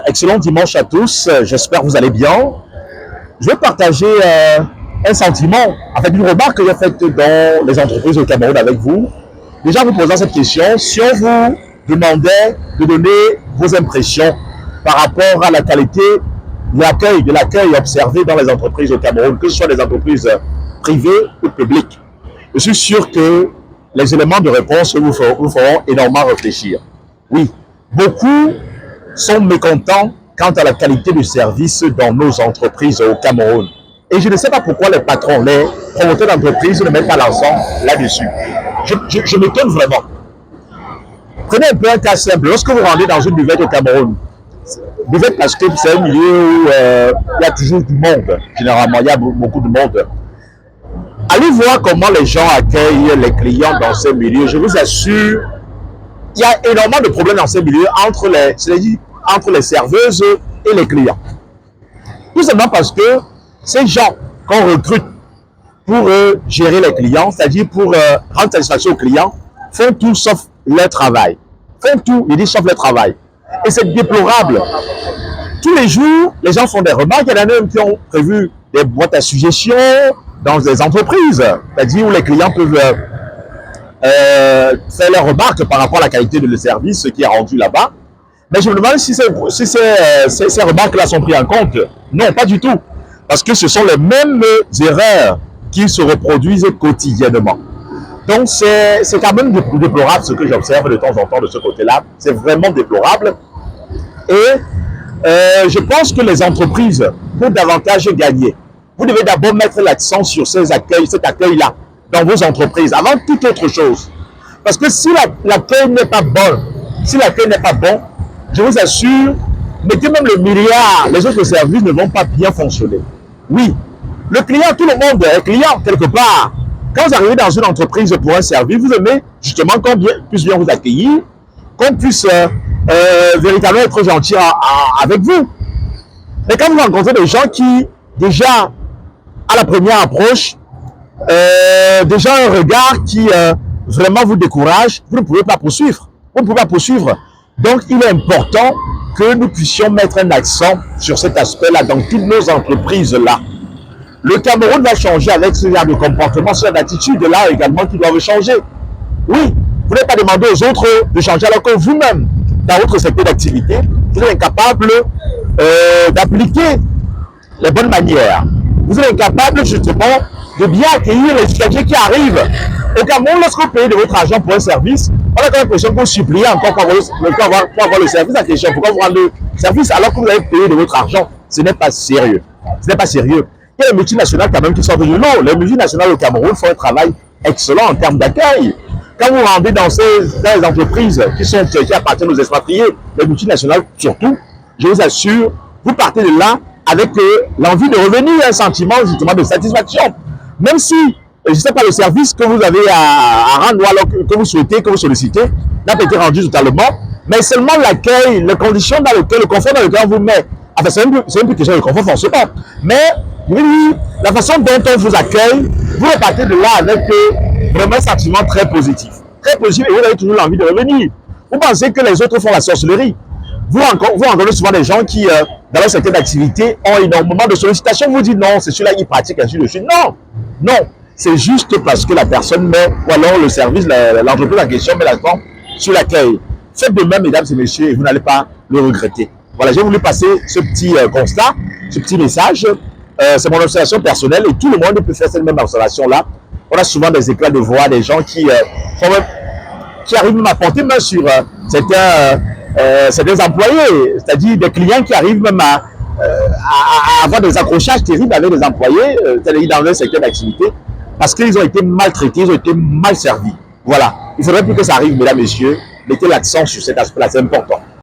Excellent dimanche à tous, j'espère que vous allez bien. Je vais partager un sentiment, en fait une remarque que j'ai faite dans les entreprises au Cameroun avec vous. Déjà vous posant cette question, si on vous demandait de donner vos impressions par rapport à la qualité de l'accueil observé dans les entreprises au Cameroun, que ce soit des entreprises privées ou publiques, je suis sûr que les éléments de réponse vous feront énormément réfléchir. Oui, beaucoup sont mécontents quant à la qualité du service dans nos entreprises au Cameroun. Et je ne sais pas pourquoi les patrons, les promoteurs d'entreprises ne mettent pas l'accent là-dessus. Je m'étonne vraiment. Prenez un peu un cas simple. Lorsque vous rendez dans une buvette au Cameroun, buvette parce que c'est un milieu où il y a toujours du monde. Généralement, il y a beaucoup de monde. Allez voir comment les gens accueillent les clients dans ces milieux. Je vous assure, il y a énormément de problèmes dans ces milieux entre les serveuses et les clients. Tout simplement parce que ces gens qu'on recrute pour gérer les clients, c'est-à-dire pour rendre satisfaction aux clients, font tout sauf leur travail. Font tout, ils disent sauf leur travail. Et c'est déplorable. Tous les jours, les gens font des remarques. Il y en a même qui ont prévu des boîtes à suggestions dans des entreprises, c'est-à-dire où les clients peuvent faire leurs remarques par rapport à la qualité de le service qui est rendu là-bas. Mais je me demande si ces remarques-là sont prises en compte. Non, pas du tout. Parce que ce sont les mêmes erreurs qui se reproduisent quotidiennement. Donc, c'est quand même déplorable ce que j'observe de temps en temps de ce côté-là. C'est vraiment déplorable. Et je pense que les entreprises, pour davantage gagner, vous devez d'abord mettre l'accent sur cet accueil-là, dans vos entreprises, avant toute autre chose. Parce que si l'accueil n'est pas bon, je vous assure, mettez même le milliard, les autres services ne vont pas bien fonctionner. Oui, le client, tout le monde est client quelque part. Quand vous arrivez dans une entreprise pour un service, vous aimez justement qu'on puisse bien vous accueillir, qu'on puisse véritablement être gentil avec vous. Mais quand vous rencontrez des gens qui, déjà, à la première approche, déjà un regard qui vraiment vous décourage, vous ne pouvez pas poursuivre. Vous ne pouvez pas poursuivre. Donc, il est important que nous puissions mettre un accent sur cet aspect-là dans toutes nos entreprises-là. Le Cameroun va changer avec ce genre de comportement, ce genre d'attitude-là également qui doivent changer. Oui, vous n'avez pas demandé aux autres de changer alors que vous-même, dans votre secteur d'activité, vous êtes incapable d'appliquer les bonnes manières. Vous êtes incapable justement de bien accueillir les étrangers qui arrivent. Au Cameroun, lorsque vous payez de votre argent pour un service, on a quand même l'impression que vous suppliez encore pour avoir le service en question. Pourquoi vous rendez le service alors que vous avez payé de votre argent? Ce n'est pas sérieux. Ce n'est pas sérieux. Il y a les multinationales quand même qui sortent de l'eau. Les multinationales au Cameroun font un travail excellent en termes d'accueil. Quand vous rendez dans les entreprises qui appartiennent aux expatriés, les multinationales surtout, je vous assure, vous partez de là avec l'envie de revenir, un sentiment justement de satisfaction. Même si, je ne sais pas, le service que vous avez à rendre ou alors que vous souhaitez, que vous sollicitez, n'a pas été rendu totalement, mais seulement l'accueil, les conditions dans lesquelles, le confort dans lequel on vous met. Enfin, c'est une question de confort forcément. Mais, oui, la façon dont on vous accueille, vous repartez de là avec vraiment un sentiment très positif. Très positif et vous avez toujours l'envie de revenir. Vous pensez que les autres font la sorcellerie. Vous rencontrez souvent des gens qui, dans leur secteur d'activité, ont énormément de sollicitations. Vous dites non, c'est celui-là qui pratique ainsi de suite. Non, non, c'est juste parce que la personne met, ou alors le service, l'entreprise en question met l'accent sur l'accueil. Faites de même, mesdames et messieurs, et vous n'allez pas le regretter. Voilà, j'ai voulu passer ce petit constat, ce petit message. C'est mon observation personnelle et tout le monde peut faire cette même observation-là. On a souvent des éclats de voix, des gens qui arrivent même à porter main sur certains employés, c'est-à-dire des clients qui arrivent même à avoir des accrochages terribles avec des employés, c'est-à-dire dans leur secteur d'activité, parce qu'ils ont été maltraités, ils ont été mal servis. Voilà. Il faudrait plus que ça arrive, mesdames, messieurs. Mettez l'accent sur cet aspect-là, c'est important.